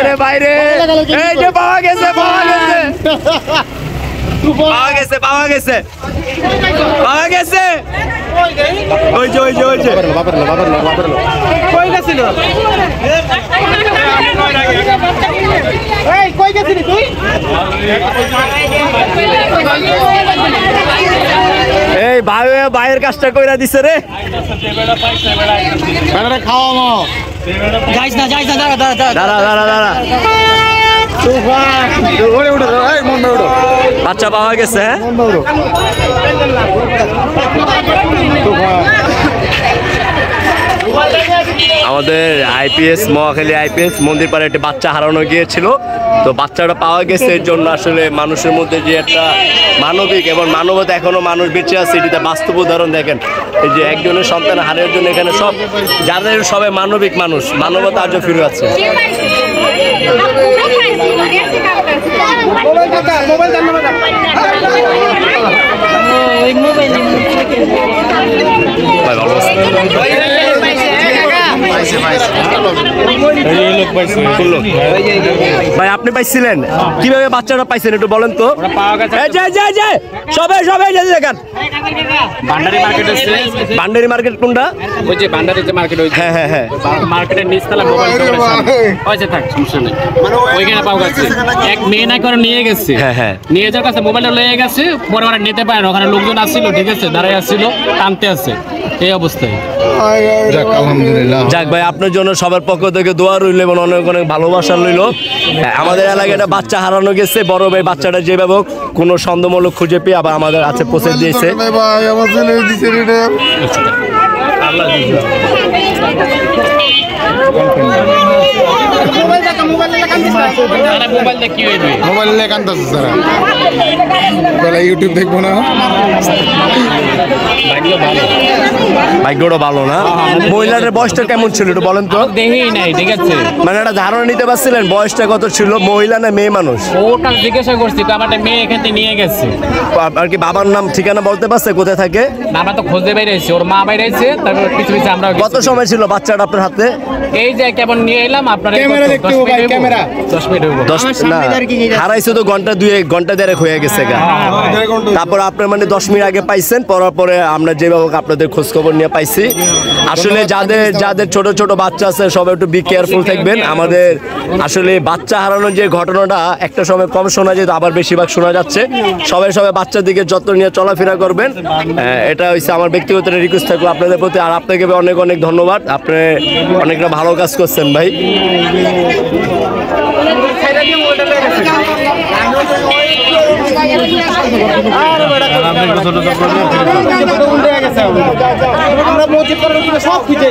আরে বাইরে এই যে পাওয়া গেছে পাওয়া গেছে পাওয়া গেছে পাওয়া গেছে পাওয়া গেছে ওই যে ওই যে ওই যে কই গেছিল এই কই গেছিলি তুই এই ভাই ভাইয়ের কাজটা কইরা দিছে রে বেড়া খাওয়ামো যাইস না দাঁড়া দাঁড়া দাঁড়া দাঁড়া বাচ্চা পাওয়া গেছে আমাদের আইপিএস মহাখালী আইপিএস মন্দির পাড়ে একটি বাচ্চা হারানো গিয়েছিল তো বাচ্চাটা পাওয়া গেছে এর জন্য আসলে মানুষের মধ্যে যে একটা মানবিক এবং মানবতা এখনো মানুষ বেঁচে আছে এটিতে বাস্তব উদাহরণ দেখেন এই যে একজনের সন্তান হারানোর জন্য এখানে সব যাদের সবাই মানবিক মানুষ মানবতা আজও ফিরে আছে ভাই আপনি পাইছিলেন কিভাবে বাচ্চাটা পাইছেন একটু বলেন তো সবাই সবাই দেখেন ভান্ডারি মার্কেট কোনটা ওই যে ভান্ডারিতে মার্কেট হইছে হ্যাঁ হ্যাঁ হ্যাঁ মার্কেটের নিচতলা মোবাইল দোকানের সামনে হইছে থাক সমস্যা নেই ওইখানে পাওয়া গেছে এক মেয়ে না করে নিয়ে গেছে হ্যাঁ হ্যাঁ নিয়ে যাওয়ার কাছে মোবাইলটা লয়ে গেছে পরে ওরা নিতে পারে না ওখানে লোকজন আসছিল ঠিক আছে দাঁড়ায় আসছিল টানতে আছে এই অবস্থায় আলহামদুলিল্লাহ যাক ভাই আপনার জন্য সবার পক্ষ থেকে দোয়া রইল এবং অনেক অনেক ভালোবাসা রইল আমাদের এলাকায় একটা বাচ্চা হারানো গেছে বড় ভাই বাচ্চাটা যেভাবে হোক কোনো সন্দেহমূলক খুঁজে পেয়ে আবার আমাদের কাছে পৌঁছে দিয়েছে মোবাইল লেগে কান্দছে স্যার ইউটিউব দেখবো না ভাগ্যটা ভালো না মহিলাদের বয়সটা কেমন ছিল একটু বলেন তো দেখেই নাই ঠিক আছে মানে একটা ধারণা নিতে পারছিলেন বয়সটা কত ছিল মহিলা না মেয়ে মানুষ ওটা জিজ্ঞাসা করছি তো আমার মেয়ে এখান থেকে নিয়ে গেছে আর কি বাবার নাম ঠিকানা বলতে পারছে কোথায় থাকে আমরা তো খোঁজে বাইরেছি ওর মা বাইরেছে তারপর কিছু কিছু আমরা কত সময় ছিল বাচ্চাটা আপনার হাতে এই যে কেমন নিয়ে এলাম আপনার ক্যামেরা দেখতে হবে ভাই ক্যামেরা 10 মিনিট হইব 10 না হারাইছে তো ঘন্টা ঘন্টা দেড়েক হয়ে গেছে গা তারপর আপনার মানে 10 মিনিট আগে পাইছেন পরে আমরা যেভাবে আপনাদের খোঁজ খবর নিয়ে পাইছি আসলে যাদের ছোট ছোট বাচ্চা আছে সবাই একটু বি কেয়ারফুল থাকবেন আমাদের আসলে বাচ্চা হারানোর যে ঘটনাটা একটা সময় কম শোনা যেত আবার বেশিরভাগ শোনা যাচ্ছে সবাই বাচ্চার দিকে যত্ন নিয়ে চলাফেরা করবেন এটা হচ্ছে আমার ব্যক্তিগত রিকোয়েস্ট থাকলো আপনাদের প্রতি আর আপনাকে অনেক অনেক ধন্যবাদ আপনি অনেকটা ভালো কাজ করছেন ভাই আমরা মসজিদ করার সব খুঁজে